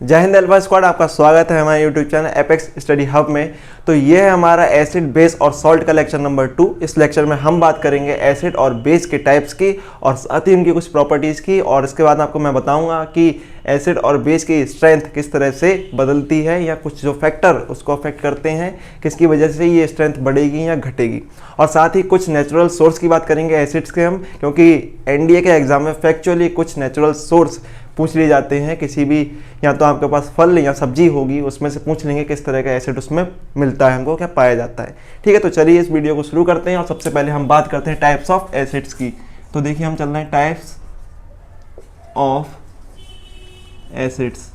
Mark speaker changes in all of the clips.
Speaker 1: जय Hind alpha squad, आपका स्वागत है हमारे YouTube channel apex study hub में। तो ये है हमारा एसिड बेस और सॉल्ट का लेक्चर नंबर 2। इस लेक्चर में हम बात करेंगे एसिड और बेस के टाइप्स की और साथ ही उनकी कुछ प्रॉपर्टीज़ की, और इसके बाद आपको मैं बताऊंगा कि एसिड और बेस की स्ट्रेंथ किस तरह से बदलती है या कुछ जो फैक्टर उसको अफेक्ट करते हैं, किसकी वजह से ये स्ट्रेंथ बढ़ेगी या घटेगी। और साथ ही कुछ नेचुरल सोर्स की बात करेंगे एसिड्स के हम, क्योंकि एनडीए के एग्जाम में फैक्चुअली कुछ नेचुरल सोर्स पूछ लिए जाते हैं। किसी भी या तो आपके पास फल या सब्जी होगी, उसमें से पूछ लेंगे किस तरह का एसिड उसमें मिलता है, हमको क्या पाया जाता है। ठीक है, तो चलिए इस वीडियो को शुरू करते हैं और सबसे पहले हम बात करते हैं टाइप्स ऑफ एसिड्स की। तो देखिए हम चल रहे हैं टाइप्स ऑफ एसिड्स।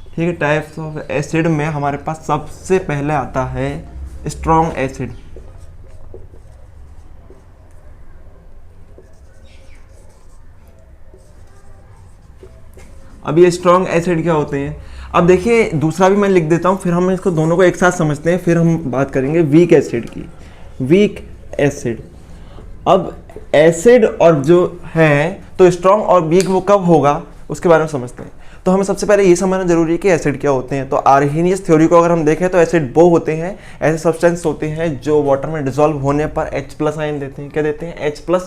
Speaker 1: ठीक है, टाइप्स ऑफ एसिड में हमारे पास सबसे पहले आता है स्ट्रॉन्ग एसिड। अब ये स्ट्रॉन्ग एसिड क्या होते हैं, अब देखिए दूसरा भी मैं लिख देता हूँ, फिर हम इसको दोनों को एक साथ समझते हैं, फिर हम बात करेंगे वीक एसिड की। वीक एसिड, अब एसिड और जो है तो स्ट्रॉन्ग और वीक वो कब होगा उसके बारे में समझते हैं। तो हमें सबसे पहले ये समझना जरूरी है कि एसिड क्या होते हैं। तो आर्हेनियस थ्योरी को अगर हम देखें तो एसिड वो होते हैं, ऐसे सब्सटेंस होते हैं जो वाटर में डिसॉल्व होने पर H+ आयन देते हैं। क्या देते हैं? H+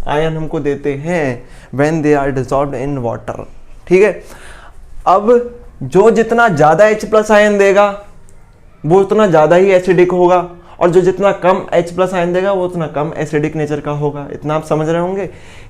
Speaker 1: आयन हमको देते हैं when they are dissolved in water. ठीक है, अब जो जितना ज़्यादा H+ आयन देगा वो उतना ज़्यादा ही एसिडिक होगा, और जो जितना कम H+ आयन देगा वो उतना कम एसिडिक नेचर का होगा। इतना आप समझ रहे होंगे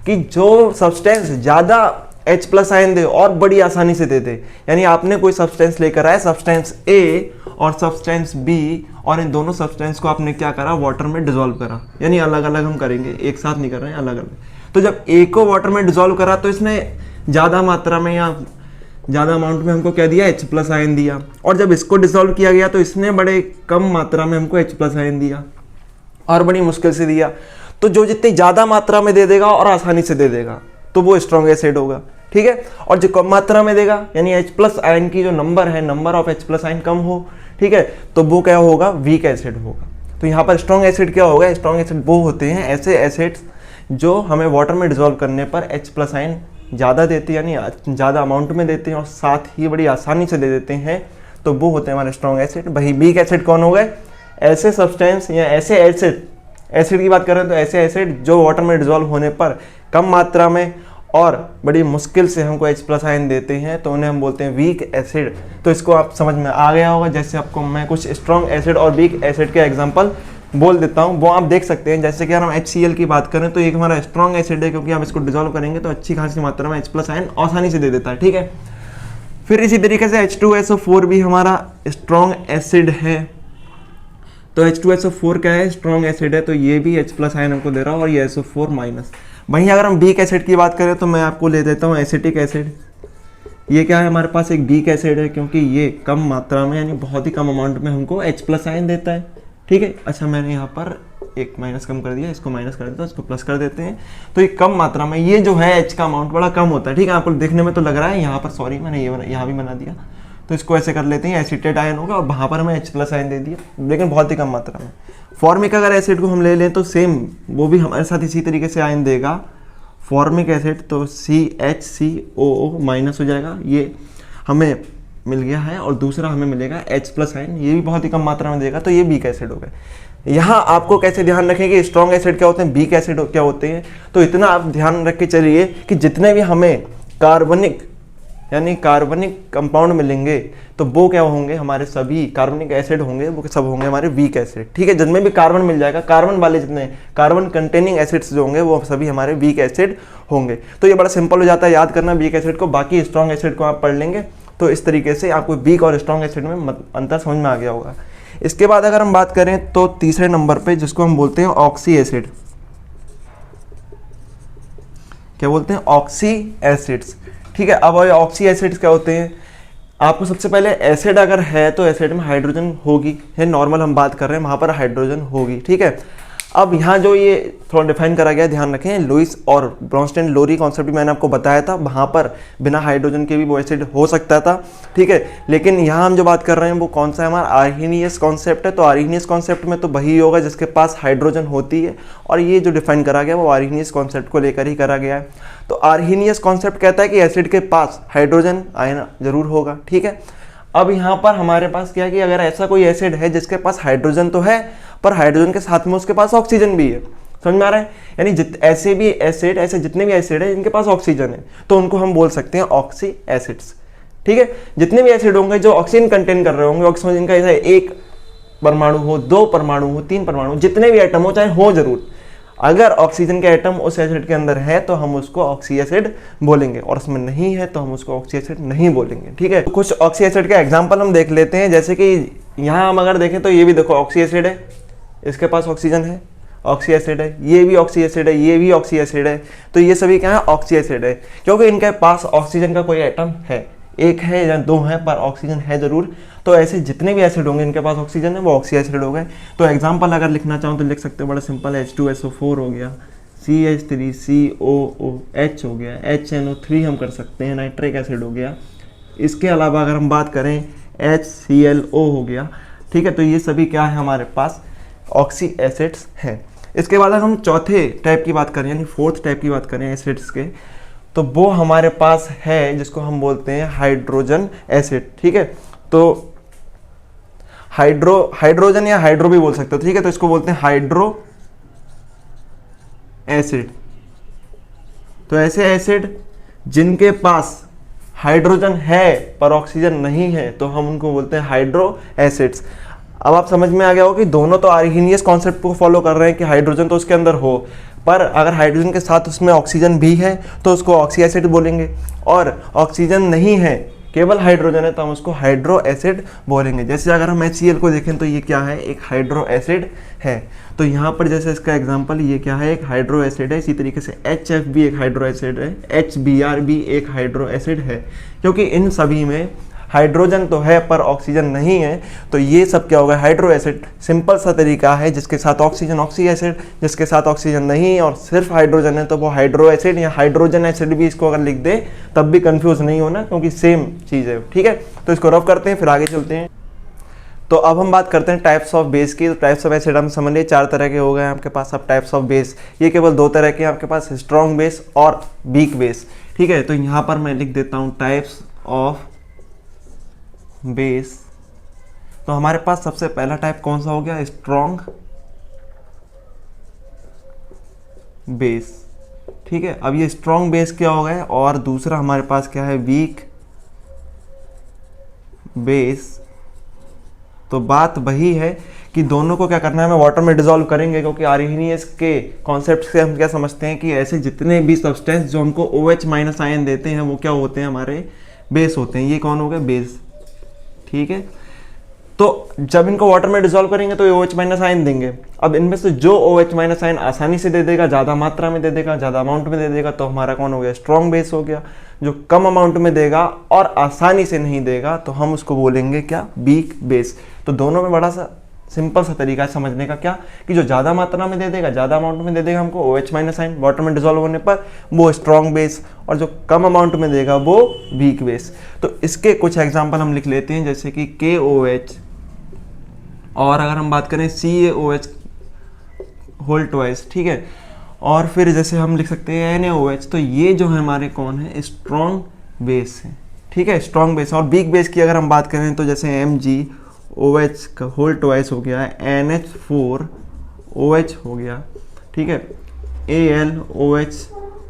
Speaker 1: कि जो सब्सटेंस ज़्यादा H+ आयन दे और बड़ी आसानी से दे दे, यानी आपने कोई सब्सटेंस लेकर आए, सब्सटेंस A और सब्सटेंस B, और इन दोनों सब्सटेंस को आपने क्या करा, वाटर में डिसॉल्व करा। यानी अलग अलग हम करेंगे, एक साथ नहीं कर रहे हैं, अलग अलग। तो जब A को वाटर में डिसॉल्व करा तो इसने ज़्यादा मात्रा में या ज़्यादा अमाउंट में हमको क्या दिया, H+ आयन दिया, और जब इसको डिसॉल्व किया गया तो इसने बड़े कम मात्रा में हमको H+ आयन दिया और बड़ी मुश्किल से दिया। तो जो जितनी ज़्यादा मात्रा में दे देगा और आसानी से दे देगा तो वो स्ट्रॉन्ग एसिड होगा। ठीक है, और जो कम मात्रा में देगा यानी H+ आयन की जो नंबर है, नंबर ऑफ H+ आयन कम हो, ठीक है, तो वो क्या होगा, वीक एसिड होगा। तो यहाँ पर स्ट्रॉन्ग एसिड क्या होगा, स्ट्रॉन्ग एसिड वो होते हैं ऐसे एसिड्स जो हमें वाटर में डिसॉल्व करने पर H+ आयन ज़्यादा देते हैं, यानी ज़्यादा अमाउंट में देते हैं और साथ ही बड़ी आसानी से दे देते हैं, तो वो होते हैं हमारे स्ट्रॉन्ग एसिड। वही वीक एसिड कौन हो गए, ऐसे सब्सटेंस या ऐसे एसिड की बात करें तो ऐसे एसिड जो वाटर में डिसॉल्व होने पर कम मात्रा में और बड़ी मुश्किल से हमको H+ आयन देते हैं, तो उन्हें हम बोलते हैं वीक एसिड। तो इसको आप समझ में आ गया होगा। जैसे आपको मैं कुछ स्ट्रॉन्ग एसिड और वीक एसिड के एग्जांपल बोल देता हूँ, वो आप देख सकते हैं। जैसे कि अगर हम HCl की बात करें तो एक हमारा स्ट्रॉन्ग एसिड है, क्योंकि हम इसको डिसॉल्व करेंगे तो अच्छी खासी मात्रा में H+ आयन आसानी से दे देता है। ठीक है, फिर इसी तरीके से H2SO4 भी हमारा स्ट्रॉन्ग एसिड है। तो H2SO4 क्या है, स्ट्रॉन्ग एसिड है, तो ये भी H+ आयन हमको दे रहा है और ये SO4-। वहीं अगर हम वीक एसिड की बात करें तो मैं आपको ले देता हूँ एसिटिक एसिड। ये क्या है, हमारे पास एक वीक एसिड है, क्योंकि ये कम मात्रा में यानी बहुत ही कम अमाउंट में हमको H+ आयन देता है। ठीक है, अच्छा मैंने यहाँ पर एक माइनस कम कर दिया, इसको माइनस कर देता हूँ, इसको प्लस कर देते हैं। तो ये कम मात्रा में, ये जो है H का अमाउंट बड़ा कम होता है। ठीक है, आपको देखने में तो लग रहा है यहाँ पर, सॉरी मैंने ये यहाँ भी बना दिया, तो इसको ऐसे कर लेते हैं, एसिटेट आयन होगा और वहाँ पर हमें H+ आयन दे दिया, लेकिन बहुत ही कम मात्रा में। फॉर्मिक अगर एसिड को हम ले लें तो सेम वो भी हमारे साथ इसी तरीके से आयन देगा। फॉर्मिक एसिड तो CHCOO- हो जाएगा, ये हमें मिल गया है, और दूसरा हमें मिलेगा H+ आयन, ये भी बहुत ही कम मात्रा में देगा, तो ये वीक एसिड हो गए। यहाँ आपको कैसे ध्यान रखें कि स्ट्रॉन्ग एसिड क्या होते हैं, वीक एसिड क्या होते हैं, तो इतना आप ध्यान रख के चलिए कि जितने भी हमें कार्बनिक यानी कार्बनिक कंपाउंड मिलेंगे तो वो क्या होंगे, हमारे सभी कार्बनिक एसिड होंगे, वो सब होंगे हमारे वीक एसिड। ठीक है, जिनमें भी कार्बन मिल जाएगा, कार्बन वाले जितने कार्बन कंटेनिंग एसिड्स जो होंगे वो सभी हमारे वीक एसिड होंगे। तो ये बड़ा सिंपल हो जाता है याद करना वीक एसिड को। बाकी स्ट्रॉन्ग एसिड को आप पढ़ लेंगे तो इस तरीके से आपको वीक और स्ट्रॉन्ग एसिड में अंतर समझ में आ गया होगा। इसके बाद अगर हम बात करें तो तीसरे नंबर पे जिसको हम बोलते हैं ऑक्सी एसिड। क्या बोलते हैं, ऑक्सी एसिड्स। ठीक है, अब ऑक्सी एसिड्स क्या होते हैं, आपको सबसे पहले एसिड अगर है तो एसिड में हाइड्रोजन होगी, है नॉर्मल हम बात कर रहे हैं, वहाँ पर हाइड्रोजन होगी। ठीक है, अब यहाँ जो ये थोड़ा डिफाइन करा गया है, ध्यान रखें, लुईस और ब्रॉन्स्टेन लोरी कॉन्सेप्ट भी मैंने आपको बताया था, वहाँ पर बिना हाइड्रोजन के भी वो एसिड हो सकता था, ठीक है। लेकिन यहाँ हम जो बात कर रहे हैं वो कौन सा है, हमारा आर्हीनियस कॉन्सेप्ट है। तो आर्हीनियस कॉन्सेप्ट में तो वही होगा जिसके पास हाइड्रोजन होती है, और ये जो डिफाइन करा गया वो आर्हीनियस कॉन्सेप्ट को लेकर ही करा गया है। तो आर्हीनियस कॉन्सेप्ट कहता है कि एसिड के पास हाइड्रोजन आयन जरूर होगा, ठीक है। अब यहाँ पर हमारे पास क्या है कि अगर ऐसा कोई एसिड है जिसके पास हाइड्रोजन तो है, पर हाइड्रोजन के साथ में उसके पास ऑक्सीजन भी है, समझ में आ रहा है। यानी ऐसे भी एसिड, ऐसे जितने भी एसिड है जिनके पास ऑक्सीजन है, तो उनको हम बोल सकते हैं ऑक्सी एसिड्स, ठीक है। जितने भी एसिड होंगे जो ऑक्सीजन कंटेन कर रहे होंगे, ऑक्सीजन का ऐसा एक परमाणु हो, 2 परमाणु हो, 3 परमाणु, जितने भी एटम हो, चाहे हो जरूर, अगर ऑक्सीजन के एटम उस एसिड के अंदर है तो हम उसको ऑक्सी एसिड बोलेंगे, और उसमें नहीं है तो हम उसको ऑक्सी एसिड नहीं बोलेंगे, ठीक है। तो कुछ ऑक्सी एसिड के एग्जांपल हम देख लेते हैं। जैसे कि यहाँ हम अगर देखें तो ये भी देखो ऑक्सी एसिड है, इसके पास ऑक्सीजन है, ऑक्सी एसिड है, ये भी ऑक्सी एसिड है, ये भी ऑक्सी एसिड है। तो ये सभी क्या है, ऑक्सी एसिड है, क्योंकि इनके पास ऑक्सीजन का कोई एटम है, एक है या 2 है, पर ऑक्सीजन है जरूर। तो ऐसे जितने भी एसिड होंगे इनके पास ऑक्सीजन है, वो ऑक्सी एसिड हो गए। तो एग्जांपल अगर लिखना चाहूँ तो लिख सकते हो, बड़ा सिंपल है, H2SO4 हो गया, CH3COOH हो गया, HNO3 हम कर सकते हैं, नाइट्रिक एसिड हो गया। इसके अलावा अगर हम बात करें HClO हो गया, ठीक है। तो ये सभी क्या है, हमारे पास ऑक्सी एसिड्स हैं। इसके बाद अगर हम चौथे टाइप की बात करें, यानी 4th टाइप की बात करें एसिड्स के, तो वो हमारे पास है जिसको हम बोलते हैं हाइड्रोजन एसिड, ठीक है। तो हाइड्रोजन या हाइड्रो भी बोल सकते हो, ठीक है। तो इसको बोलते हैं हाइड्रो एसिड। तो ऐसे एसिड जिनके पास हाइड्रोजन है पर ऑक्सीजन नहीं है, तो हम उनको बोलते हैं हाइड्रो एसिड्स। अब आप समझ में आ गया हो कि दोनों तो आर्हीनियस कॉन्सेप्ट को फॉलो कर रहे हैं कि हाइड्रोजन तो उसके अंदर हो, पर अगर हाइड्रोजन के साथ उसमें ऑक्सीजन भी है तो उसको ऑक्सी एसिड बोलेंगे, और ऑक्सीजन नहीं है, केवल हाइड्रोजन है, तो हम उसको हाइड्रो एसिड बोलेंगे। जैसे अगर हम HCl को देखें तो ये क्या है, एक हाइड्रो एसिड है। तो यहाँ पर जैसे इसका एग्जांपल, ये क्या है, एक हाइड्रो एसिड है। इसी तरीके से HF भी एक हाइड्रो एसिड है, HBr भी एक हाइड्रो एसिड है, क्योंकि इन सभी में हाइड्रोजन तो है पर ऑक्सीजन नहीं है। तो ये सब क्या होगा, हाइड्रो एसिड। सिंपल सा तरीका है, जिसके साथ ऑक्सीजन ऑक्सी एसिड, जिसके साथ ऑक्सीजन नहीं है और सिर्फ हाइड्रोजन है तो वो हाइड्रो एसिड या हाइड्रोजन एसिड भी इसको अगर लिख दे तब भी कंफ्यूज नहीं होना, क्योंकि सेम चीज़ है, ठीक है। तो इसको रफ करते हैं, फिर आगे चलते हैं। तो अब हम बात करते हैं टाइप्स ऑफ बेस की। तो टाइप्स ऑफ एसिड हम समझ लिए 4 तरह के हो गए आपके पास। अब टाइप्स ऑफ बेस, ये केवल 2 तरह के हैं आपके पास, स्ट्रॉन्ग बेस और वीक बेस, ठीक है। तो यहाँ पर मैं लिख देता हूँ टाइप्स ऑफ बेस। तो हमारे पास सबसे पहला टाइप कौन सा हो गया, स्ट्रॉन्ग बेस, ठीक है। अब ये स्ट्रॉन्ग बेस क्या हो गया, और दूसरा हमारे पास क्या है, वीक बेस। तो बात वही है कि दोनों को क्या करना है, हमें वाटर में डिसॉल्व करेंगे, क्योंकि आर्हीनियस के कॉन्सेप्ट से हम क्या समझते हैं कि ऐसे जितने भी सब्सटेंस जो हमको OH माइनस आयन देते हैं वो क्या होते हैं, हमारे बेस होते हैं। ये कौन हो गए, बेस, ठीक है। तो जब इनको वाटर में डिसॉल्व करेंगे तो ये OH माइनस आयन देंगे। अब इनमें से जो OH माइनस आयन आसानी से दे देगा, ज़्यादा मात्रा में दे देगा, ज़्यादा अमाउंट में दे देगा, तो हमारा कौन हो गया, स्ट्रॉन्ग बेस हो गया। जो कम अमाउंट में देगा और आसानी से नहीं देगा तो हम उसको बोलेंगे क्या, वीक बेस। तो दोनों में बड़ा सा सिंपल सा तरीका है समझने का, क्या कि जो ज़्यादा मात्रा में दे देगा, ज़्यादा अमाउंट में दे देगा हमको OH माइनस आयन वाटर में डिसॉल्व होने पर, वो स्ट्रॉन्ग बेस, और जो कम अमाउंट में देगा वो वीक बेस। तो इसके कुछ एग्जांपल हम लिख लेते हैं, जैसे कि KOH, और अगर हम बात करें CaOH होल ट्वाइस, ठीक है। और फिर जैसे हम लिख सकते हैं NaOH। तो ये जो है हमारे कौन है, स्ट्रॉन्ग बेस है, ठीक है, स्ट्रॉन्ग बेस। और वीक बेस की अगर हम बात करें तो जैसे MgOH का होल ट्वाइस हो गया, NH4OH हो गया, ठीक है, AlOH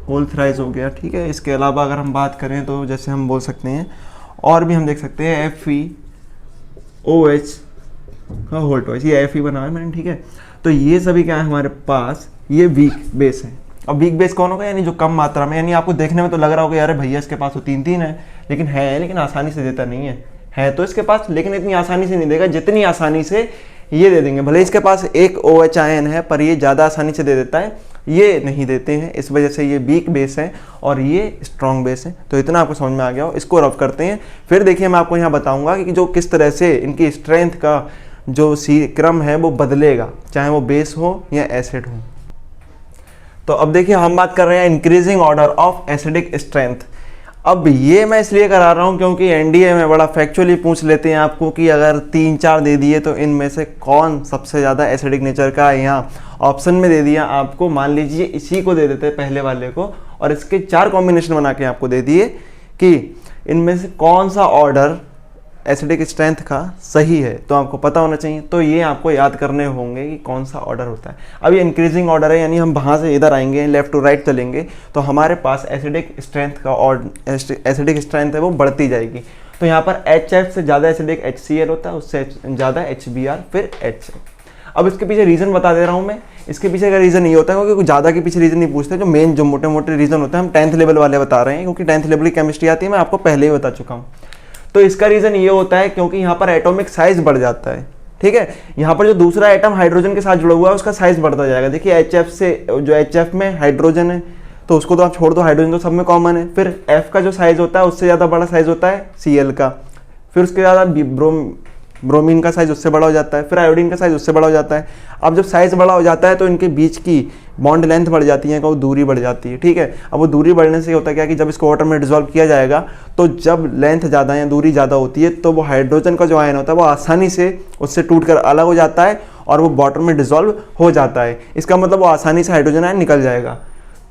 Speaker 1: होल थ्राइस हो गया, ठीक है। इसके अलावा अगर हम बात करें तो जैसे हम बोल सकते हैं, और भी हम देख सकते हैं FeOH का होल ट्वाइस, ये Fe बना है मैंने, ठीक है। तो ये सभी क्या है हमारे पास, ये वीक बेस है। अब वीक बेस कौन होगा, यानी जो कम मात्रा में, यानी आपको देखने में तो लग रहा होगा यार भैया इसके पास तो 3 है, लेकिन आसानी से देता नहीं है तो इसके पास, लेकिन इतनी आसानी से नहीं देगा जितनी आसानी से ये दे देंगे। भले इसके पास एक OH आयन है पर ये ज़्यादा आसानी से दे देता है, ये नहीं देते हैं, इस वजह से ये वीक बेस है और ये स्ट्रॉन्ग बेस है। तो इतना आपको समझ में आ गया हो, इसको रफ करते हैं। फिर देखिए मैं आपको यहाँ बताऊँगा कि जो किस तरह से इनकी स्ट्रेंथ का जो सी क्रम है वो बदलेगा, चाहे वो बेस हो या एसिड हो। तो अब देखिए हम बात कर रहे हैं increasing order of acidic strength. अब ये मैं इसलिए करा रहा हूँ क्योंकि एनडीए में बड़ा फैक्चुअली पूछ लेते हैं आपको कि अगर 3-4 दे दिए तो इनमें से कौन सबसे ज़्यादा एसिडिक नेचर का है। यहाँ ऑप्शन में दे दिया आपको, मान लीजिए इसी को दे देते हैं पहले वाले को, और इसके 4 कॉम्बिनेशन बना के आपको दे दिए कि इनमें से कौन सा ऑर्डर एसिडिक स्ट्रेंथ का सही है, तो आपको पता होना चाहिए। तो ये आपको याद करने होंगे कि कौन सा ऑर्डर होता है। अब ये इंक्रीजिंग ऑर्डर है, यानी हम वहाँ से इधर आएंगे, लेफ्ट टू राइट चलेंगे तो हमारे पास एसिडिक स्ट्रेंथ का और एसिडिक स्ट्रेंथ है वो बढ़ती जाएगी। तो यहाँ पर HF से ज़्यादा एसिडिक HCl होता है, उससे ज़्यादा HBr, फिर H। अब इसके पीछे रीज़न बता दे रहा हूँ मैं। इसके पीछे का रीज़न ये होता है क्योंकि ज़्यादा के पीछे रीज़न नहीं पूछते, जो मेन जो मोटे मोटे रीज़न होते हैं हम 10th लेवल वाले बता रहे हैं, क्योंकि 10th लेवल की केमिस्ट्री आती है, मैं आपको पहले ही बता चुका हूँ। तो इसका रीज़न ये होता है क्योंकि यहाँ पर एटॉमिक साइज बढ़ जाता है, ठीक है। यहाँ पर जो दूसरा एटम हाइड्रोजन के साथ जुड़ा हुआ है उसका साइज बढ़ता जाएगा। देखिए HF से जो HF में हाइड्रोजन है तो उसको तो आप छोड़ दो, हाइड्रोजन तो सब में कॉमन है। फिर F का जो साइज होता है उससे ज़्यादा बड़ा साइज होता है Cl का, फिर उसके ज़्यादा ब्रोमीन का साइज उससे बड़ा हो जाता है, फिर आयोडीन का साइज उससे बड़ा हो जाता है। अब जब साइज बड़ा हो जाता है तो इनके बीच की बॉन्ड लेंथ बढ़ जाती है, वो दूरी बढ़ जाती है, ठीक है। अब वो दूरी बढ़ने से होता है क्या कि जब इसको वाटर में डिसॉल्व किया जाएगा तो जब लेंथ ज़्यादा या दूरी ज़्यादा होती है तो वो हाइड्रोजन का जो आयन होता है वो आसानी से उससे टूटकर अलग हो जाता है और वो वाटर में डिसॉल्व हो जाता है। इसका मतलब वो आसानी से हाइड्रोजन आयन निकल जाएगा।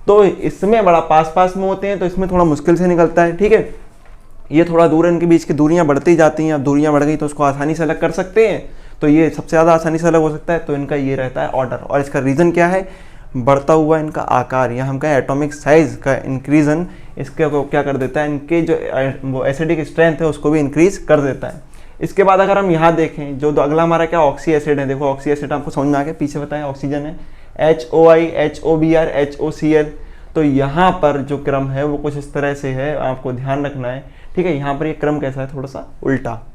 Speaker 1: तो इसमें बड़ा पास पास में होते हैं तो इसमें थोड़ा मुश्किल से निकलता है, ठीक है। ये थोड़ा दूर इनके बीच की दूरियां बढ़ती जाती हैं। अब दूरियां बढ़ गई तो उसको आसानी से अलग कर सकते हैं, तो ये सबसे ज़्यादा आसानी से अलग हो सकता है। तो इनका ये रहता है ऑर्डर, और इसका रीज़न क्या है, बढ़ता हुआ इनका आकार या हम कहें एटॉमिक साइज का इंक्रीजन इसके को क्या कर देता है, इनके जो वो एसिडिक स्ट्रेंथ है उसको भी इंक्रीज कर देता है। इसके बाद अगर हम यहाँ देखें जो अगला हमारा क्या ऑक्सी एसिड है, देखो ऑक्सी एसिड आपको समझ में आ गया, पीछे बताया ऑक्सीजन है HOI, HOBr, HOCl। तो यहाँ पर जो क्रम है वो कुछ इस तरह से है, आपको ध्यान रखना है, ठीक है। यहाँ पर ये क्रम कैसा है, थोड़ा सा उल्टा,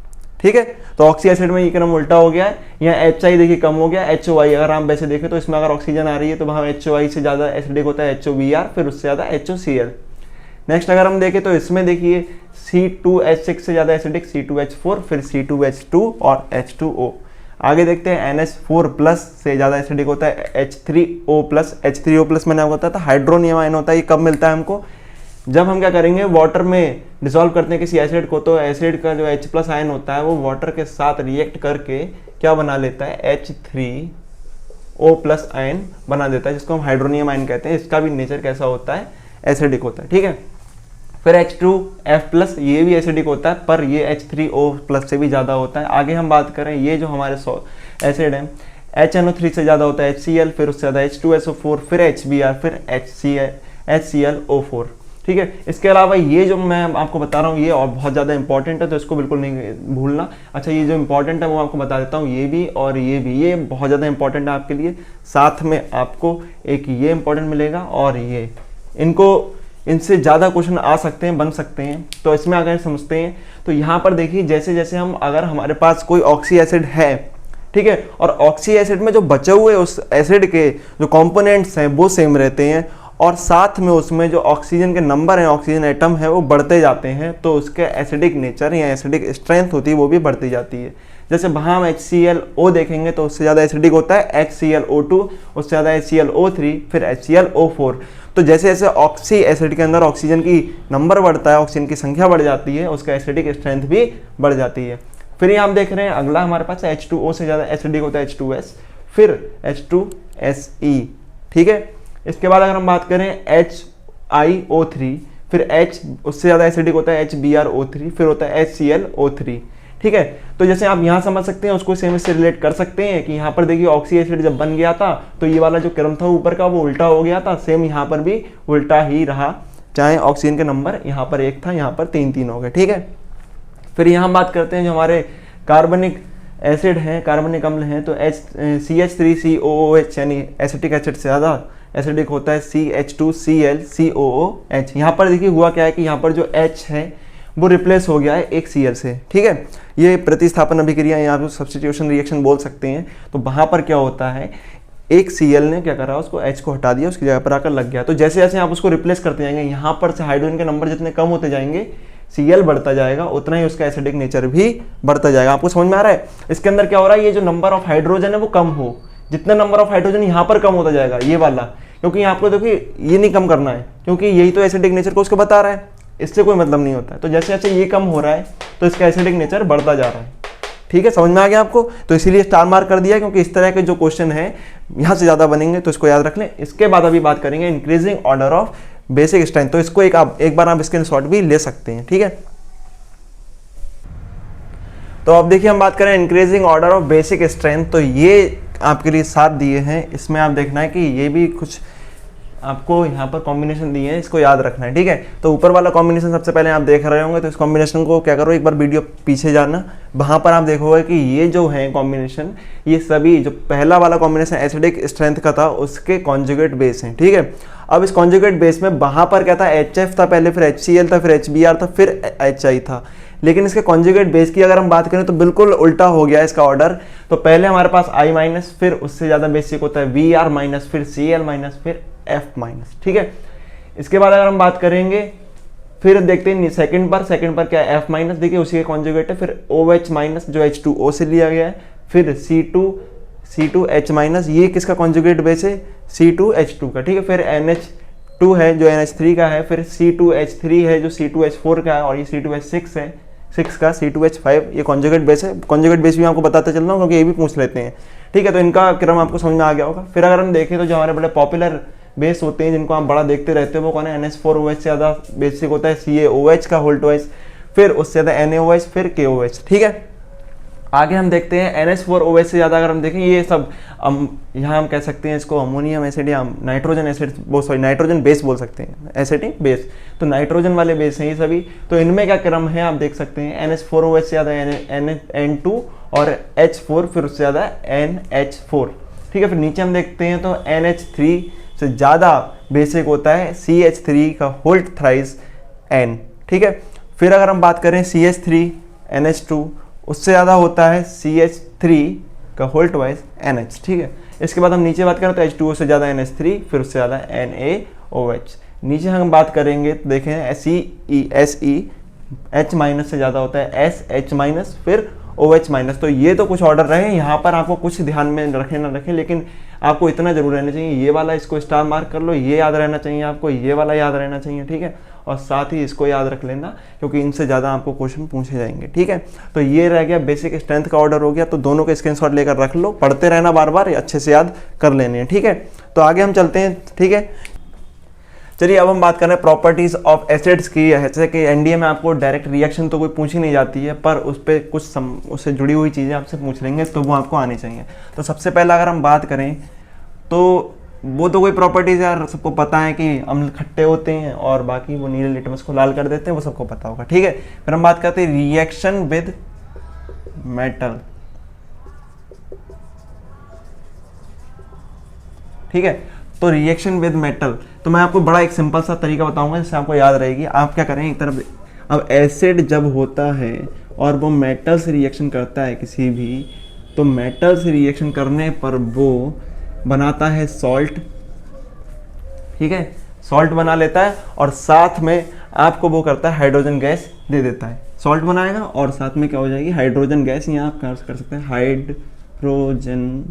Speaker 1: ठीक है। तो ऑक्सी एसिड में ये क्रम उल्टा हो गया है। यहाँ HI देखिए कम हो गया, HOI अगर हम वैसे देखें तो इसमें अगर ऑक्सीजन आ रही है तो वहाँ HOI से ज़्यादा एसिडिक होता है HOBr, फिर उससे ज़्यादा HOCl। नेक्स्ट अगर हम देखें तो इसमें देखिए C2H6 से ज़्यादा एसिडिक C2H4, फिर C2H2 और H2O। आगे देखते हैं NH4+ से ज़्यादा एसिडिक होता है H3O+। H3O+ मैंने आपको बताया था हाइड्रोनियम आयन होता है। ये कब मिलता है हमको, जब हम क्या करेंगे वाटर में डिसॉल्व करते हैं किसी एसिड को, तो एसिड का जो H+ आयन होता है वो वाटर के साथ रिएक्ट करके क्या बना लेता है, H3O+ आयन बना देता है, जिसको हम हाइड्रोनियम आयन कहते हैं। इसका भी नेचर कैसा होता है, एसिडिक होता है, ठीक है। फिर H2F+, ये भी एसिडिक होता है पर ये H3O+ से भी ज़्यादा होता है। आगे हम बात करें ये जो हमारे एसिड है HNO3 से ज़्यादा होता है HCl, फिर उससे ज़्यादा H2SO4, फिर HBr, फिर HClO4, ठीक है। इसके अलावा ये जो मैं आपको बता रहा हूँ ये और बहुत ज़्यादा इंपॉर्टेंट है, तो इसको बिल्कुल नहीं भूलना। अच्छा, ये जो इंपॉर्टेंट है वो आपको बता देता हूँ, ये भी और ये भी, ये बहुत ज़्यादा इंपॉर्टेंट है आपके लिए। साथ में आपको एक ये इंपॉर्टेंट मिलेगा और ये, इनसे ज़्यादा क्वेश्चन आ सकते हैं, बन सकते हैं। तो इसमें अगर समझते हैं तो यहाँ पर देखिए जैसे जैसे हम अगर हमारे पास कोई ऑक्सी एसिड है, ठीक है, और ऑक्सी एसिड में जो बचे हुए उस एसिड के जो कंपोनेंट्स हैं वो सेम रहते हैं, और साथ में उसमें जो ऑक्सीजन के नंबर हैं, ऑक्सीजन एटम है वो बढ़ते जाते हैं, तो उसके एसिडिक नेचर या एसिडिक स्ट्रेंथ होती है वो भी बढ़ती जाती है। जैसे वहाँ हम HClO देखेंगे तो उससे ज़्यादा एसिडिक होता है HClO2, उससे ज़्यादा HClO3, फिर HClO4। तो जैसे जैसे ऑक्सी एसिड के अंदर ऑक्सीजन की नंबर बढ़ता है, ऑक्सीजन की संख्या बढ़ जाती है, उसका एसिडिक स्ट्रेंथ भी बढ़ जाती है। फिर ये हम देख रहे हैं अगला हमारे पास H2O से ज़्यादा एसिडिक होता है H2S, फिर H2SE, ठीक है। इसके बाद अगर हम बात करें HiO3, फिर H उससे ज़्यादा एसिडिक होता है HBrO3, फिर होता है HClO3, ठीक है। तो जैसे आप यहाँ समझ सकते हैं उसको सेम इससे रिलेट कर सकते हैं कि यहाँ पर देखिए ऑक्सी एसिड जब बन गया था तो ये वाला जो क्रम था ऊपर का वो उल्टा हो गया था, सेम यहाँ पर भी उल्टा ही रहा, चाहे ऑक्सीजन के नंबर यहाँ पर 1 था, यहाँ पर 3 हो गए, ठीक है। फिर यहाँ हम बात करते हैं जो हमारे कार्बनिक एसिड हैं, कार्बनिक अम्ल हैं, तो CH3COOH यानी एसिटिक एसिड से ज़्यादा एसिडिक होता है CH2Cl COOH। यहाँ पर देखिए हुआ क्या है कि यहाँ पर जो H है वो रिप्लेस हो गया है एक Cl से, ठीक है। ये प्रतिस्थापन अभिक्रिया या आप सब्स्टिट्यूशन रिएक्शन बोल सकते हैं। तो वहाँ पर क्या होता है, एक Cl ने क्या करा, उसको H को हटा दिया, उसकी जगह पर आकर लग गया। तो जैसे जैसे आप उसको रिप्लेस करते जाएंगे, यहाँ पर से हाइड्रोजन के नंबर जितने कम होते जाएंगे, Cl बढ़ता जाएगा उतना ही उसका एसिडिक नेचर भी बढ़ता जाएगा। आपको समझ में आ रहा है? इसके अंदर क्या हो रहा है, ये जो नंबर ऑफ हाइड्रोजन है वो कम हो, जितना नंबर ऑफ हाइड्रोजन यहाँ पर कम होता जाएगा ये वाला, क्योंकि आपको देखिए ये नहीं कम करना है क्योंकि यही तो एसिडिक नेचर को उसको बता रहा है, इससे कोई मतलब नहीं होता है। तो जैसे जैसे ये कम हो रहा है तो इसका एसिडिक नेचर बढ़ता जा रहा है। ठीक है, समझ में आ गया आपको? तो इसीलिए स्टार मार्क कर दिया, क्योंकि इस तरह के जो क्वेश्चन है यहाँ से ज़्यादा बनेंगे, तो इसको याद रख लें। इसके बाद अभी बात करेंगे increasing order of basic strength, तो इसको एक बार आप स्क्रीनशॉट भी ले सकते हैं। ठीक है, तो अब देखिए हम बात करें increasing order of basic strength, तो ये आपके लिए 7 दिए हैं। इसमें आप देखना है कि ये भी कुछ आपको यहाँ पर कॉम्बिनेशन दिए हैं, इसको याद रखना है। ठीक है, तो ऊपर वाला कॉम्बिनेशन सबसे पहले आप देख रहे होंगे, तो इस कॉम्बिनेशन को क्या करो, एक बार वीडियो पीछे जाना, वहाँ पर आप देखोगे कि ये जो है कॉम्बिनेशन, ये सभी जो पहला वाला कॉम्बिनेशन एसिडिक स्ट्रेंथ का था उसके कॉन्जुगेट बेस हैं। ठीक है, अब इस कॉन्जुगेट बेस में वहाँ पर क्या था, HF था पहले, फिर HCl था, फिर HBr था, फिर HI था। लेकिन इसके कॉन्जुगेट बेस की अगर हम बात करें तो बिल्कुल उल्टा हो गया इसका ऑर्डर। तो पहले हमारे पास I-, फिर उससे ज़्यादा बेसिक होता है Br-, फिर Cl-, फिर F-। ठीक है, इसके बाद अगर हम बात करेंगे फिर देखते हैं सेकंड पर क्या है, F-, देखिए उसी के कॉन्जुगेट है, फिर OH- जो H2O से लिया गया है, फिर C2H-, ये किसका कॉन्जुगेट बेस है, C2H2 का। ठीक है, फिर NH2 है जो NH3 का है, फिर C2H3 है जो C2H4 का है, और ये C2H6 है 6 का, C2H5 ये कॉन्जुगेट बेस है। कॉन्जुगेट बेस भी आपको बताते चल रहा हूँ क्योंकि ये भी पूछ लेते हैं। ठीक है, तो इनका क्रम आपको समझ में आ गया होगा। फिर अगर हम देखें तो जो हमारे बड़े पॉपुलर बेस होते हैं जिनको आप बड़ा देखते रहते हो वो कौन है, NH4OH से ज़्यादा बेसिक होता है CaOH का होल ट्वाइस, फिर उससे ज़्यादा NaOH, फिर KOH। ठीक है, आगे हम देखते हैं NH4OH से ज़्यादा अगर हम देखें, ये सब यहाँ हम कह सकते हैं इसको अमोनियम एसिड या नाइट्रोजन एसिड, नाइट्रोजन बेस बोल सकते हैं, एसिडिक बेस, तो नाइट्रोजन वाले बेस हैं ये सभी। तो इनमें क्या क्रम है आप देख सकते हैं, NH4OH से ज़्यादा N2 और H4, फिर उससे ज़्यादा NH4। ठीक है, फिर नीचे हम देखते हैं तो NH3 से ज़्यादा बेसिक होता है CH3 का होल थ्राइस N। ठीक है, फिर अगर हम बात करें CH3 NH2, उससे ज़्यादा होता है CH3 का होल ट्वाइस NH। ठीक है, इसके बाद हम नीचे बात करें तो H2O से ज़्यादा NH3, फिर उससे ज़्यादा NaOH। नीचे हम बात करेंगे तो देखें SE H- से ज़्यादा होता है SH-, फिर OH-। तो ये तो कुछ ऑर्डर रहे, यहाँ पर आपको कुछ ध्यान में रखें ना रखें, लेकिन आपको इतना जरूर रहना चाहिए, ये वाला इसको स्टार मार्क कर लो, ये याद रहना चाहिए आपको, ये वाला याद रहना चाहिए। ठीक है, और साथ ही इसको याद रख लेना क्योंकि इनसे ज़्यादा आपको क्वेश्चन पूछे जाएंगे। ठीक है, तो ये रह गया बेसिक स्ट्रेंथ का ऑर्डर हो गया, तो दोनों के स्क्रीनशॉट लेकर रख लो, पढ़ते रहना बार बार, अच्छे से याद कर लेने हैं। ठीक है, तो आगे हम चलते हैं। ठीक है, चलिए अब हम बात कर रहे हैं प्रॉपर्टीज ऑफ एसिड्स की। जैसे कि एनडीए में आपको डायरेक्ट रिएक्शन तो कोई पूछी नहीं जाती है, पर उस पर कुछ उससे जुड़ी हुई चीज़ें आपसे पूछ लेंगे तो वो आपको आनी चाहिए। तो सबसे पहला अगर हम बात करें तो वो तो कोई प्रॉपर्टीज यार सबको पता है कि अम्ल खट्टे होते हैं और बाकी वो नीले लिटमस को लाल कर देते हैं, वो सबको पता होगा। ठीक है, फिर हम बात करते हैं रिएक्शन विद मेटल। ठीक है, तो रिएक्शन विद मेटल, तो मैं आपको बड़ा एक सिंपल सा तरीका बताऊंगा जिससे आपको याद रहेगी। आप क्या करें, एक तरफ अब एसिड जब होता है और वो मेटल से रिएक्शन करता है किसी भी, तो मेटल से रिएक्शन करने पर वो बनाता है सॉल्ट। ठीक है, सॉल्ट बना लेता है और साथ में आपको वो करता है हाइड्रोजन गैस दे देता है। सॉल्ट बनाएगा और साथ में क्या हो जाएगी, हाइड्रोजन गैस, यहाँ आप कर सकते हैं हाइड्रोजन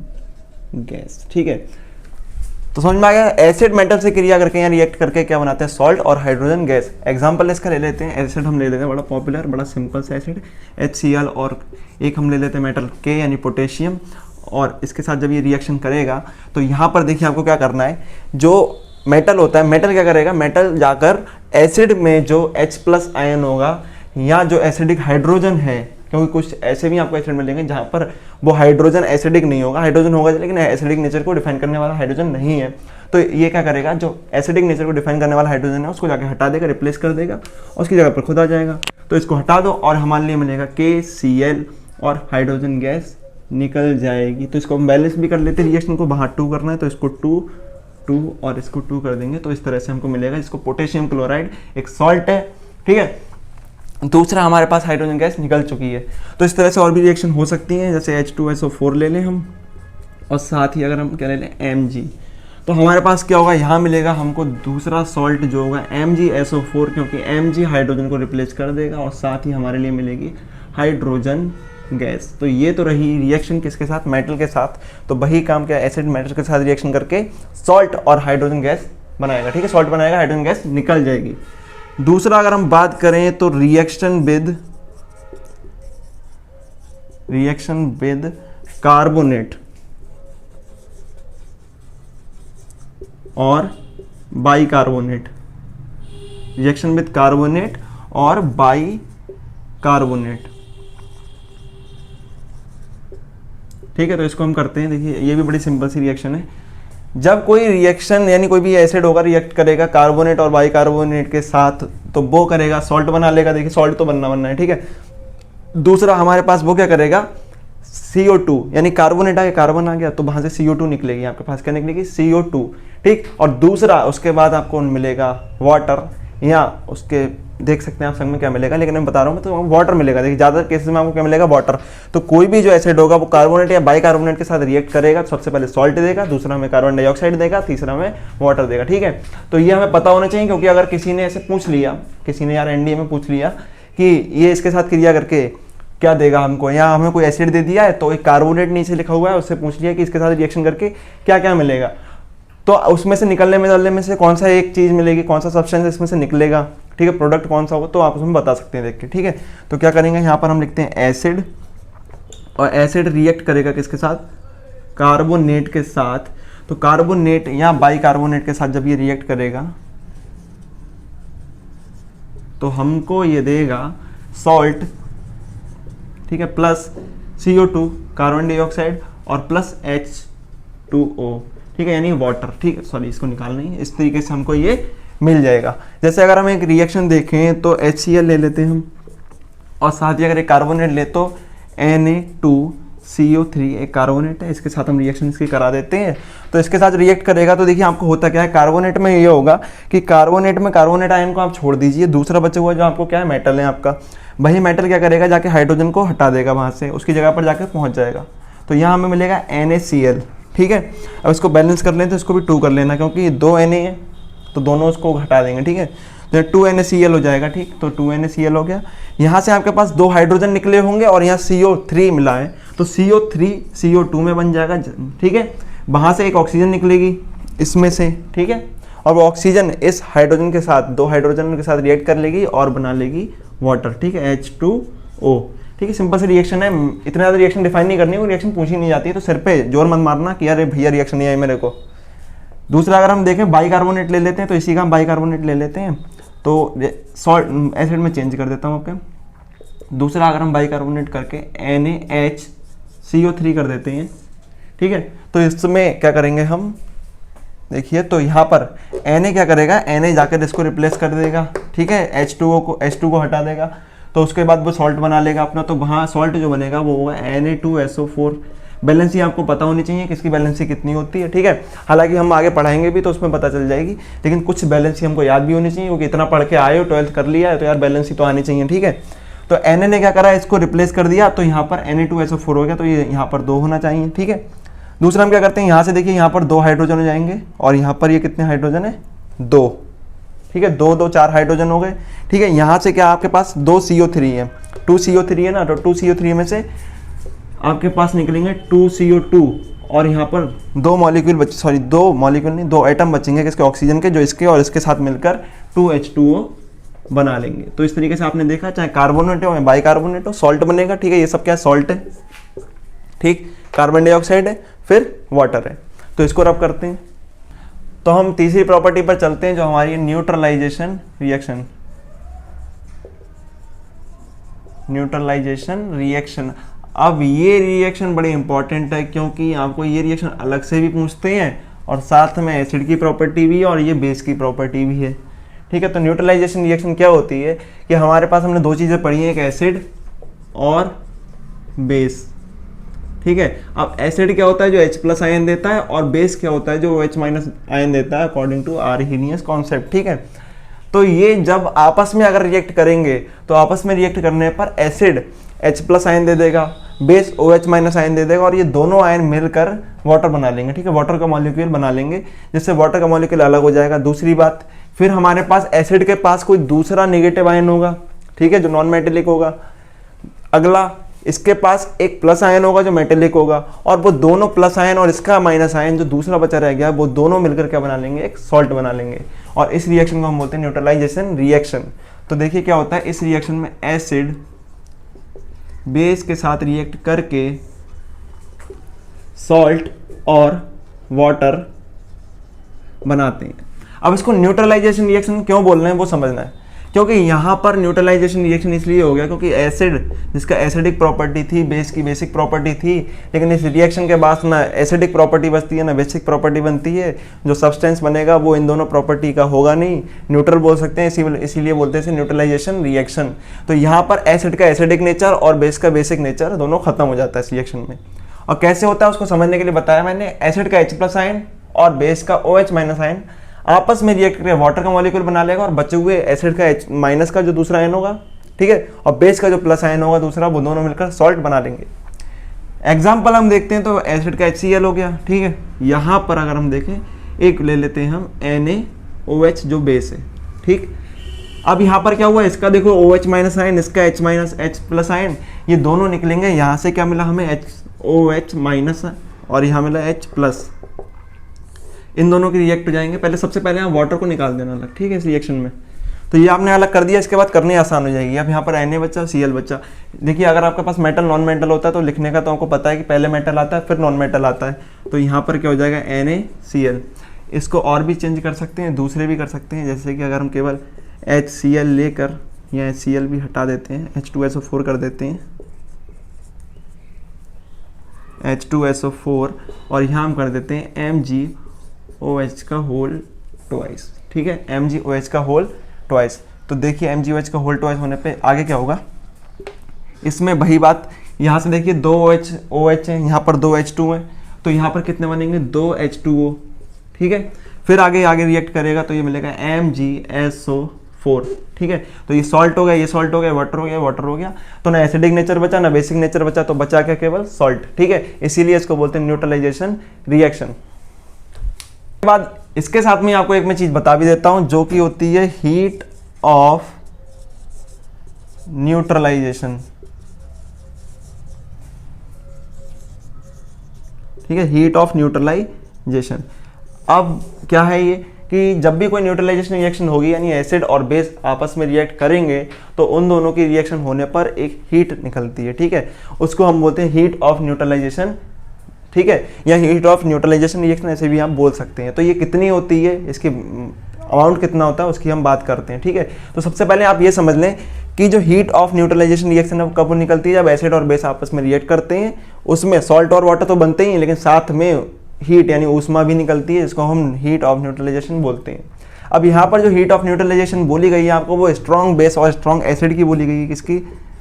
Speaker 1: गैस। ठीक है, तो समझ में आ गया, एसिड मेटल से क्रिया करके या रिएक्ट करके क्या बनाते हैं, सॉल्ट और हाइड्रोजन गैस। एग्जांपल इसका ले लेते हैं, एसिड हम ले लेते हैं बड़ा पॉपुलर बड़ा सिंपल सा एसिड HCl, और एक हम ले लेते हैं मेटल K यानी पोटेशियम, और इसके साथ जब ये रिएक्शन करेगा तो यहाँ पर देखिए आपको क्या करना है, जो मेटल होता है, मेटल क्या करेगा, मेटल जाकर एसिड में जो H+ आयन होगा या जो एसिडिक हाइड्रोजन है, क्योंकि कुछ ऐसे भी आपको एसिड मिलेंगे जहाँ पर वो हाइड्रोजन एसिडिक नहीं होगा, हाइड्रोजन होगा लेकिन एसिडिक नेचर को डिफाइन करने वाला हाइड्रोजन नहीं है, तो ये क्या करेगा, जो एसिडिक नेचर को डिफाइन करने वाला हाइड्रोजन है उसको जाके हटा देगा, रिप्लेस कर देगा और उसकी जगह पर खुद आ जाएगा। तो इसको हटा दो और हमारे लिए मिलेगा KCl और हाइड्रोजन गैस निकल जाएगी। तो इसको हम बैलेंस भी कर लेते हैं, रिएक्शन को बाहर 2 करना है तो इसको 2 और इसको 2 कर देंगे, तो इस तरह से हमको मिलेगा, जिसको पोटेशियम क्लोराइड एक सॉल्ट है। ठीक है, दूसरा हमारे पास हाइड्रोजन गैस निकल चुकी है। तो इस तरह से और भी रिएक्शन हो सकती हैं, जैसे H2SO4 ले लें हम, और साथ ही अगर हम क्या ले लें Mg, तो हमारे पास क्या होगा, यहाँ मिलेगा हमको दूसरा सॉल्ट जो होगा MgSO4, क्योंकि Mg हाइड्रोजन को रिप्लेस कर देगा और साथ ही हमारे लिए मिलेगी हाइड्रोजन गैस। तो ये तो रही रिएक्शन किसके साथ, मेटल के साथ। तो वही काम क्या, एसिड मेटल के साथ रिएक्शन करके सॉल्ट और हाइड्रोजन गैस बनाएगा, ठीक है, सॉल्ट बनाएगा, हाइड्रोजन गैस निकल जाएगी। दूसरा अगर हम बात करें तो रिएक्शन विद कार्बोनेट और बाइकार्बोनेट, रिएक्शन विद कार्बोनेट और बाइकार्बोनेट, ठीक है। तो इसको हम करते हैं, देखिए ये भी बड़ी सिंपल सी रिएक्शन है। जब कोई रिएक्शन यानी कोई भी एसिड होगा रिएक्ट करेगा कार्बोनेट और बाइकार्बोनेट के साथ, तो वो करेगा सॉल्ट बना लेगा, देखिए सॉल्ट तो बनना है, ठीक है। दूसरा हमारे पास वो क्या करेगा, CO2, यानी कार्बोनेट आ गया, कार्बन आ गया, तो वहां से CO2 निकलेगी, आपके पास क्या निकलेगी, CO2, ठीक। और दूसरा उसके बाद आपको मिलेगा वाटर, या उसके देख सकते हैं आप संग में क्या मिलेगा, लेकिन मैं बता रहा हूँ तो वाटर मिलेगा। देखिए ज़्यादा केसेस में आपको क्या मिलेगा, वाटर। तो कोई भी जो एसिड होगा वो कार्बोनेट या बाइकार्बोनेट के साथ रिएक्ट करेगा, तो सबसे पहले सॉल्ट देगा, दूसरा हमें कार्बन डाइऑक्साइड देगा, तीसरा हमें वाटर देगा, ठीक है। तो ये हमें पता होना चाहिए, क्योंकि अगर किसी ने ऐसे पूछ लिया, किसी ने यार NDA में पूछ लिया कि ये इसके साथ क्रिया करके क्या देगा हमको, या हमें कोई एसिड दे दिया है तो एक कार्बोनेट नीचे लिखा हुआ है, उससे पूछ लिया कि इसके साथ रिएक्शन करके क्या क्या मिलेगा, तो उसमें से निकलने में से कौन सा एक चीज़ मिलेगी, कौन सा सब्सटेंस इसमें से निकलेगा, ठीक है, प्रोडक्ट कौन सा होगा, तो आप उसमें बता सकते हैं देख के, ठीक है। तो क्या करेंगे, यहाँ पर हम लिखते हैं एसिड, और एसिड रिएक्ट करेगा किसके साथ, कार्बोनेट के साथ। तो कार्बोनेट या बाइकार्बोनेट के साथ जब ये रिएक्ट करेगा तो हमको ये देगा सॉल्ट, ठीक है, प्लस CO2 कार्बन डाइऑक्साइड और प्लस H2O, ठीक है, यानी वाटर, ठीक है, सॉरी इसको निकालना ही है। इस तरीके से हमको ये मिल जाएगा। जैसे अगर हम एक रिएक्शन देखें तो HCl ले लेते हैं हम, और साथ ही अगर एक कार्बोनेट ले तो Na2CO3 एक कार्बोनेट है, इसके साथ हम रिएक्शन इसकी करा देते हैं। तो इसके साथ रिएक्ट करेगा तो देखिए आपको होता क्या है, कार्बोनेट में ये होगा कि कार्बोनेट में कार्बोनेट आयन को आप छोड़ दीजिए, दूसरा बचा हुआ जो आपको क्या है, मेटल है आपका, वही मेटल क्या करेगा, जाके हाइड्रोजन को हटा देगा वहाँ से, उसकी जगह पर जाकर पहुँच जाएगा। तो यहाँ हमें मिलेगा NaCl, ठीक है। अब इसको बैलेंस कर लें तो इसको भी 2 कर लेना, क्योंकि 2 Na है तो दोनों उसको हटा देंगे, ठीक है। तो 2 NaCl हो जाएगा, ठीक। तो 2 NaCl हो गया। यहाँ से आपके पास 2 हाइड्रोजन निकले होंगे और यहाँ CO3 मिला है, तो CO3 CO2 में बन जाएगा, ठीक है। वहाँ से एक ऑक्सीजन निकलेगी इसमें से, ठीक है, और वो ऑक्सीजन इस हाइड्रोजन के साथ, 2 हाइड्रोजन के साथ रिएक्ट कर लेगी और बना लेगी वाटर, ठीक है, H2O, ठीक है। सिंपल सी रिएक्शन है, इतना ज़्यादा रिएक्शन डिफाइन नहीं करनी, वो रिएक्शन पूछी नहीं जाती है, तो सिर पे जोर मत मारना कि अरे भैया रिएक्शन नहीं आई मेरे को। दूसरा अगर हम देखें बाइकार्बोनेट ले लेते हैं, तो इसी का हम बाइकार्बोनेट ले लेते हैं, तो सॉल्ट एसिड में चेंज कर देता हूँ आपके। दूसरा अगर हम बाइकार्बोनेट करके NaHCO3 कर देते हैं, ठीक है। तो इसमें क्या करेंगे हम, देखिए तो यहाँ पर Na क्या करेगा, Na जाकर इसको रिप्लेस कर देगा, ठीक है, H2 को हटा देगा, तो उसके बाद वो सॉल्ट बना लेगा अपना। तो वहाँ सॉल्ट जो बनेगा वो होगा Na2SO4। बैलेंसी आपको पता होनी चाहिए किसकी बैलेंसी कितनी होती है, ठीक है। हालांकि हम आगे पढ़ाएंगे भी तो उसमें पता चल जाएगी, लेकिन कुछ बैलेंसी हमको याद भी होनी चाहिए, क्योंकि इतना पढ़ के आए हो, 12th कर लिया है, तो यार बैलेंसी तो आनी चाहिए, ठीक है। तो Na ने क्या करा, इसको रिप्लेस कर दिया, तो यहाँ पर Na2SO4 हो गया, तो ये यहाँ पर 2 होना चाहिए, ठीक है। दूसरा हम क्या करते हैं, यहाँ से देखिए यहाँ पर 2 हाइड्रोजन हो जाएंगे, और यहाँ पर ये कितने हाइड्रोजन है, 2, ठीक है, 2 2 4 हाइड्रोजन हो गए, ठीक है। यहाँ से क्या आपके पास 2 CO3 है, 2 CO3 है ना, तो 2 CO3 में से आपके पास निकलेंगे 2 CO2, और यहाँ पर 2 मॉलिक्यूल बचे, सॉरी 2 मॉलिक्यूल नहीं, 2 एटम बचेंगे किसके, ऑक्सीजन के, जो इसके और इसके साथ मिलकर 2H2O बना लेंगे। तो इस तरीके से आपने देखा, चाहे कार्बोनेट हो या बाइकार्बोनेट हो, सॉल्ट बनेगा, ठीक है। ये सब क्या है, सॉल्ट है, ठीक, कार्बन डाइऑक्साइड है, फिर वाटर है। तो इसको रब करते हैं, तो हम तीसरी प्रॉपर्टी पर चलते हैं जो हमारी न्यूट्रलाइजेशन रिएक्शन, न्यूट्रलाइजेशन रिएक्शन। अब ये रिएक्शन बड़ी इंपॉर्टेंट है, क्योंकि आपको ये रिएक्शन अलग से भी पूछते हैं और साथ में एसिड की प्रॉपर्टी भी है और ये बेस की प्रॉपर्टी भी है, ठीक है। तो न्यूट्रलाइजेशन रिएक्शन क्या होती है कि हमारे पास हमने 2 चीज़ें पढ़ी हैं, एक एसिड और बेस, ठीक है। अब एसिड क्या होता है, जो H+ आयन देता है, और बेस क्या होता है, जो H- आयन देता है, अकॉर्डिंग टू आर्हेनियस कॉन्सेप्ट, ठीक है। तो ये जब आपस में अगर रिएक्ट करेंगे तो आपस में रिएक्ट करने पर एसिड H+ आयन दे देगा, बेस OH- आयन दे देगा, और ये दोनों आयन मिलकर वाटर बना लेंगे। ठीक है, वाटर का मॉलिक्यूल बना लेंगे, जिससे वाटर का मॉलिक्यूल अलग हो जाएगा। दूसरी बात, फिर हमारे पास एसिड के पास कोई दूसरा नेगेटिव आयन होगा, ठीक है, जो नॉन मेटेलिक होगा। अगला, इसके पास एक प्लस आयन होगा जो मेटेलिक होगा, और वो दोनों प्लस आयन और इसका माइनस आयन जो दूसरा बचा रह गया, वो दोनों मिलकर क्या बना लेंगे, एक सॉल्ट बना लेंगे। और इस रिएक्शन को हम बोलते हैं न्यूट्रलाइजेशन रिएक्शन। तो देखिए क्या होता है, इस रिएक्शन में एसिड बेस के साथ रिएक्ट करके सॉल्ट और वाटर बनाते हैं। अब इसको न्यूट्रलाइजेशन रिएक्शन क्यों बोल रहे हैं वो समझना है, क्योंकि यहाँ पर न्यूट्रलाइजेशन रिएक्शन इसलिए हो गया क्योंकि एसिड जिसका एसिडिक प्रॉपर्टी थी, बेस की बेसिक प्रॉपर्टी थी, लेकिन इस रिएक्शन के बाद ना एसिडिक प्रॉपर्टी बचती है ना बेसिक प्रॉपर्टी बनती है। जो सब्सटेंस बनेगा वो इन दोनों प्रॉपर्टी का होगा नहीं, न्यूट्रल बोल सकते हैं, इसीलिए बोलते हैं न्यूट्रलाइजेशन रिएक्शन। तो यहाँ पर एसिड का एसिडिक नेचर और बेस का बेसिक नेचर दोनों खत्म हो जाता है इस रिएक्शन में। और कैसे होता है उसको समझने के लिए बताया मैंने, एसिड का H+ आयन और बेस का OH- आयन आपस में रिएक्ट करके वाटर का मॉलिक्यूल बना लेगा, और बचे हुए एसिड का H- का जो दूसरा आयन होगा, ठीक है, और बेस का जो प्लस आयन होगा दूसरा, वो दोनों मिलकर सॉल्ट बना लेंगे। एग्जाम्पल हम देखते हैं तो एसिड का HCl हो गया, ठीक है। यहाँ पर अगर हम देखें, एक ले लेते हैं हम NaOH जो बेस है, ठीक। अब यहाँ पर क्या हुआ, इसका देखो OH- आयन, इसका H- आयन, ये दोनों निकलेंगे। यहाँ से क्या मिला हमें, OH- और यहाँ मिला H+। इन दोनों की रिएक्ट हो जाएंगे। पहले सबसे पहले यहाँ वाटर को निकाल देना अलग, ठीक है, इस रिएक्शन में। तो ये आपने अलग कर दिया, इसके बाद करनी आसान हो जाएगी। अब यहाँ पर Na बचा, Cl बचा। देखिए अगर आपके पास मेटल नॉन मेटल होता है तो लिखने का तो आपको पता है कि पहले मेटल आता है फिर नॉन मेटल आता है। तो यहाँ पर क्या हो जाएगा, NaCl। इसको और भी चेंज कर सकते हैं, दूसरे भी कर सकते हैं, जैसे कि अगर हम केवल HCl लेकर या HCl भी हटा देते हैं, H2SO4 कर देते हैं, H2SO4, और यहाँ हम कर देते हैं MgOH का होल ट्वाइस, ठीक है, MgOH का होल ट्वाइस। तो देखिए MgOH का होल ट्वाइस होने पे आगे क्या होगा, इसमें वही बात, यहाँ से देखिए 2 OH है, यहाँ पर 2 H2 है, तो यहाँ पर कितने बनेंगे, 2 H2O, ठीक है। फिर आगे रिएक्ट करेगा तो ये मिलेगा MgSO4, ठीक है। तो ये सॉल्ट हो गया, ये सॉल्ट हो गया, वाटर हो गया, वाटर हो गया। तो ना एसिडिक नेचर बचा ना बेसिक नेचर बचा, तो बचा क्या, केवल सॉल्ट, ठीक है। इसीलिए इसको बोलते हैं न्यूट्रलाइजेशन रिएक्शन। बाद इसके साथ में आपको एक मैं चीज बता भी देता हूं, जो कि होती है हीट ऑफ न्यूट्रलाइजेशन, ठीक है, हीट ऑफ न्यूट्रलाइजेशन। अब क्या है ये कि जब भी कोई न्यूट्रलाइजेशन रिएक्शन होगी, यानी एसिड और बेस आपस में रिएक्ट करेंगे, तो उन दोनों की रिएक्शन होने पर एक हीट निकलती है, ठीक है, उसको हम बोलते हैं हीट ऑफ न्यूट्रलाइजेशन, ठीक है, या हीट ऑफ न्यूट्रलाइजेशन रिएक्शन ऐसे भी आप बोल सकते हैं। तो ये कितनी होती है, इसकी अमाउंट कितना होता है, उसकी हम बात करते हैं, ठीक है। तो सबसे पहले आप ये समझ लें कि जो हीट ऑफ न्यूट्रलाइजेशन रिएक्शन अब कब निकलती है, जब एसिड और बेस आपस में रिएक्ट करते हैं, उसमें सॉल्ट और वाटर तो बनते ही हैं, लेकिन साथ में हीट यानी ऊष्मा भी निकलती है, जिसको हम हीट ऑफ न्यूट्रलाइजेशन बोलते हैं। अब यहाँ पर जो हीट ऑफ न्यूट्रलाइजेशन बोली गई है आपको, वो स्ट्रॉन्ग बेस और स्ट्रॉन्ग एसिड की बोली गई है। किसकी,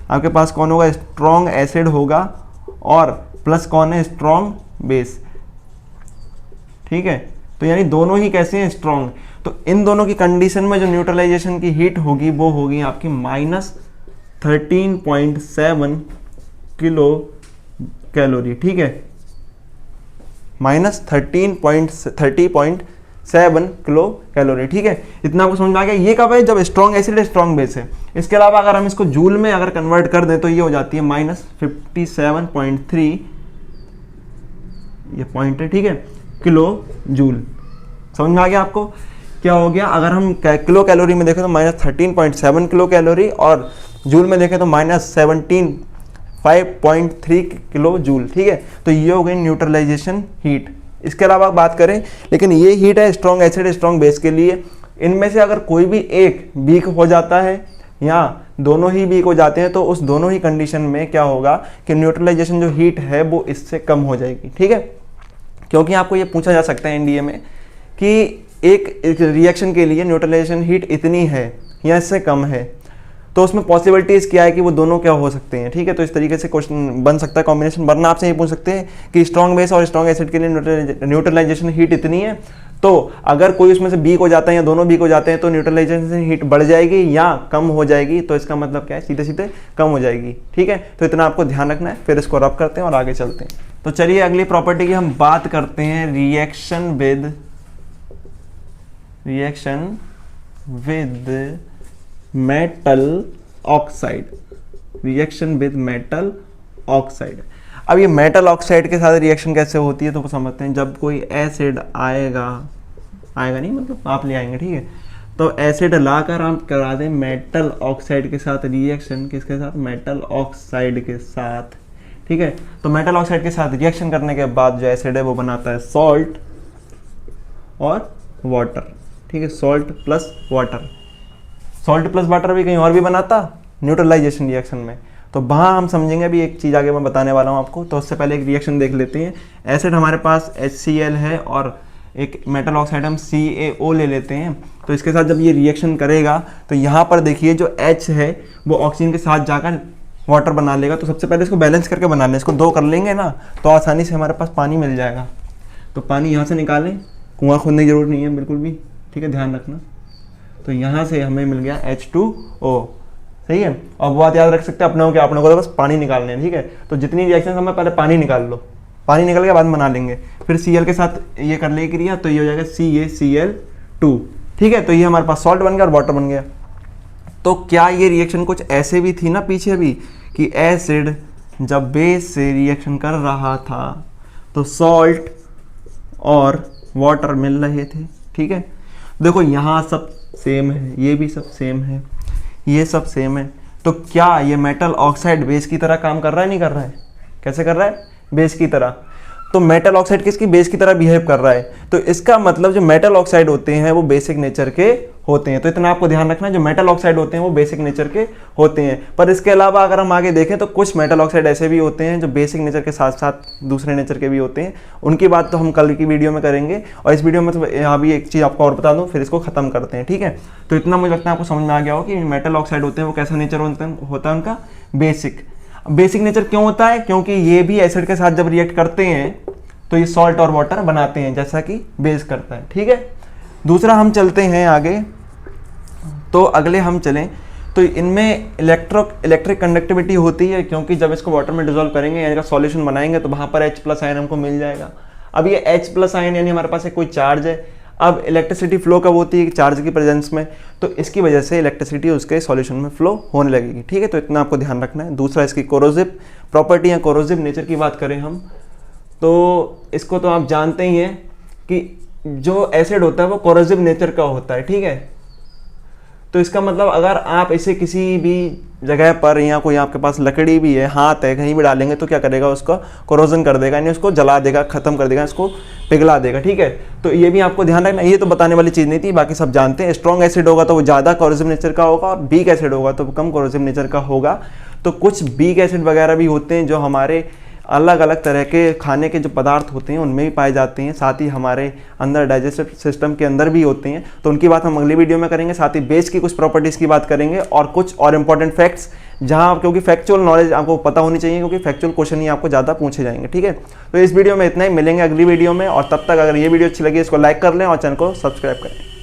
Speaker 1: आपके पास कौन होगा, स्ट्रॉन्ग एसिड होगा, और प्लस कौन है, स्ट्रॉन्ग बेस, ठीक है। तो यानी दोनों ही कैसे हैं, स्ट्रॉन्ग। तो इन दोनों की कंडीशन में जो न्यूट्रलाइजेशन की हीट होगी वो होगी आपकी -13.7 किलो कैलोरी, ठीक है, -30.7 किलो कैलोरी, ठीक है। इतना आपको समझ में आ गया। ये कब है, जब स्ट्रॉन्ग एसिड है, स्ट्रॉन्ग बेस है। इसके अलावा अगर हम इसको जूल में अगर कन्वर्ट कर दें तो ये हो जाती है -57.3, ये पॉइंट है, ठीक है, किलो जूल। समझ में आ गया आपको क्या हो गया। अगर हम किलो कैलोरी में देखें तो -13.7 किलो कैलोरी, और जूल में देखें तो -5.3 किलो जूल, ठीक है। तो ये हो गई न्यूट्रलाइजेशन हीट। इसके अलावा बात करें, लेकिन ये हीट है स्ट्रॉन्ग एसिड स्ट्रॉन्ग बेस के लिए। इनमें से अगर कोई भी एक वीक हो जाता है या दोनों ही वीक हो जाते हैं, तो उस दोनों ही कंडीशन में क्या होगा कि न्यूट्रलाइजेशन जो हीट है वो इससे कम हो जाएगी, ठीक है। क्योंकि आपको ये पूछा जा सकता है एनडीए में कि एक रिएक्शन के लिए न्यूट्रलाइजेशन हीट इतनी है या इससे कम है, तो उसमें पॉसिबिलिटीज़ क्या है कि वो दोनों क्या हो सकते हैं, ठीक है। तो इस तरीके से क्वेश्चन बन सकता है कॉम्बिनेशन, वरना आपसे ये पूछ सकते हैं कि स्ट्रॉन्ग बेस और स्ट्रॉन्ग एसिड के लिए न्यूट्रलाइजेशन हीट इतनी है, तो अगर कोई उसमें से वीक हो जाता है या दोनों वीक हो जाते हैं तो न्यूट्रलाइजेशन हीट बढ़ जाएगी या कम हो जाएगी, तो इसका मतलब क्या है, सीधे सीधे कम हो जाएगी। ठीक है, तो इतना आपको ध्यान रखना है। फिर इसको रब करते हैं और आगे चलते हैं। तो चलिए अगली प्रॉपर्टी की हम बात करते हैं, reaction with metal oxide. Reaction with metal oxide. अब ये मेटल ऑक्साइड के साथ रिएक्शन कैसे होती है तो समझते हैं। जब कोई एसिड आएगा नहीं मतलब आप ले आएंगे, ठीक है, तो एसिड लाकर आप करा दें मेटल ऑक्साइड के साथ रिएक्शन, किसके साथ, मेटल ऑक्साइड के साथ। ठीक है, तो मेटल ऑक्साइड के साथ रिएक्शन करने के बाद जो एसिड है वो बनाता है सॉल्ट और वाटर। ठीक है, salt plus water. Salt plus water भी कहीं और भी बनाता न्यूट्रलाइजेशन रिएक्शन में, तो वहाँ हम समझेंगे। अभी एक चीज़ आगे मैं बताने वाला हूँ आपको, तो उससे पहले एक रिएक्शन देख लेते हैं। एसिड हमारे पास HCl है और एक मेटल ऑक्साइड हम CaO ले लेते हैं। तो इसके साथ जब ये रिएक्शन करेगा तो यहाँ पर देखिए जो H है वो ऑक्सीजन के साथ जाकर वाटर बना लेगा। तो सबसे पहले इसको बैलेंस करके बना लें, इसको 2 कर लेंगे ना तो आसानी से हमारे पास पानी मिल जाएगा। तो पानी यहाँ से निकालें, कुआँ खोदने की जरूरत नहीं है बिल्कुल भी, ठीक है, ध्यान रखना। तो यहाँ से हमें मिल गया H2O, सही है। अब बात याद रख सकते हैं अपने को तो बस पानी निकालने हैं, ठीक है। तो जितनी रिएक्शन हमें पहले पानी निकाल लो, पानी निकल के बाद बना लेंगे। फिर Cl के साथ ये कर ले क्रिया तो ये हो जाएगा CaCl2, ठीक है। तो ये हमारे पास सॉल्ट बन गया और वाटर बन गया। तो क्या ये रिएक्शन कुछ ऐसे भी थी ना पीछे भी कि एसिड जब बेस से रिएक्शन कर रहा था तो सॉल्ट और वाटर मिल रहे थे, ठीक है। देखो यहाँ सब सेम है, ये भी सब सेम है, ये सब सेम है। तो क्या ये मेटल ऑक्साइड बेस की तरह काम कर रहा है, नहीं कर रहा है? कैसे कर रहा है? बेस की तरह। तो मेटल ऑक्साइड किसकी, बेस की तरह बिहेव कर रहा है। तो इसका मतलब जो मेटल ऑक्साइड होते हैं वो बेसिक नेचर के होते हैं। तो इतना आपको ध्यान रखना है, जो मेटल ऑक्साइड होते हैं वो बेसिक नेचर के होते हैं। पर इसके अलावा अगर हम आगे देखें तो कुछ मेटल ऑक्साइड ऐसे भी होते हैं जो बेसिक नेचर के साथ साथ दूसरे नेचर के भी होते हैं। उनकी बात तो हम कल की वीडियो में करेंगे। और इस वीडियो में तो यहाँ भी एक चीज़ आपको और बता दूँ, फिर इसको खत्म करते हैं, ठीक है। तो इतना मुझे लगता है आपको समझ में आ गया हो कि मेटल ऑक्साइड होते हैं वो कैसा नेचर होता है उनका, बेसिक नेचर क्यों होता है, क्योंकि ये भी एसिड के साथ जब रिएक्ट करते हैं तो ये सॉल्ट और वाटर बनाते हैं जैसा कि बेस करता है, ठीक है। दूसरा हम चलते हैं आगे, तो अगले हम चलें तो इनमें इलेक्ट्रिक कंडक्टिविटी होती है, क्योंकि जब इसको वाटर में डिसॉल्व करेंगे यानी का सॉल्यूशन बनाएंगे तो वहाँ पर H+ आयन हमको मिल जाएगा। अब ये H+ आयन यानी हमारे पास एक कोई चार्ज है। अब इलेक्ट्रिसिटी फ्लो कब होती है, चार्ज की प्रेजेंस में, तो इसकी वजह से इलेक्ट्रिसिटी उसके सॉल्यूशन में फ्लो होने लगेगी, ठीक है। तो इतना आपको ध्यान रखना है। दूसरा इसकी कोरोसिव प्रॉपर्टी या कोरोसिव नेचर की बात करें हम, तो इसको तो आप जानते ही हैं कि जो एसिड होता है वो कोरोसिव नेचर का होता है, ठीक है। तो इसका मतलब अगर आप इसे किसी भी जगह पर या कोई आपके पास लकड़ी भी है, हाथ है, कहीं भी डालेंगे तो क्या करेगा, उसका कोरोजन कर देगा, यानी उसको जला देगा, खत्म कर देगा, इसको पिघला देगा, ठीक है। तो ये भी आपको ध्यान रखना। ये तो बताने वाली चीज़ नहीं थी, बाकी सब जानते हैं। स्ट्रॉन्ग एसिड होगा तो वो ज़्यादा कोरोसिव नेचर का होगा और वीक एसिड होगा तो कम कोरोसिव नेचर का होगा। तो कुछ वीक एसिड वगैरह भी होते हैं जो हमारे अलग अलग तरह के खाने के जो पदार्थ होते हैं उनमें भी पाए जाते हैं, साथ ही हमारे अंदर डाइजेस्टिव सिस्टम के अंदर भी होते हैं। तो उनकी बात हम अगली वीडियो में करेंगे। साथ ही बेस की कुछ प्रॉपर्टीज़ की बात करेंगे और कुछ और इंपॉर्टेंट फैक्ट्स, जहां क्योंकि फैक्चुअल नॉलेज आपको पता होनी चाहिए, क्योंकि फैक्चुअल क्वेश्चन ही आपको ज़्यादा पूछे जाएंगे, ठीक है। तो इस वीडियो में इतना ही, मिलेंगे अगली वीडियो में। और तब तक अगर ये वीडियो अच्छी लगी इसको लाइक कर लें और चैनल को सब्सक्राइब करें।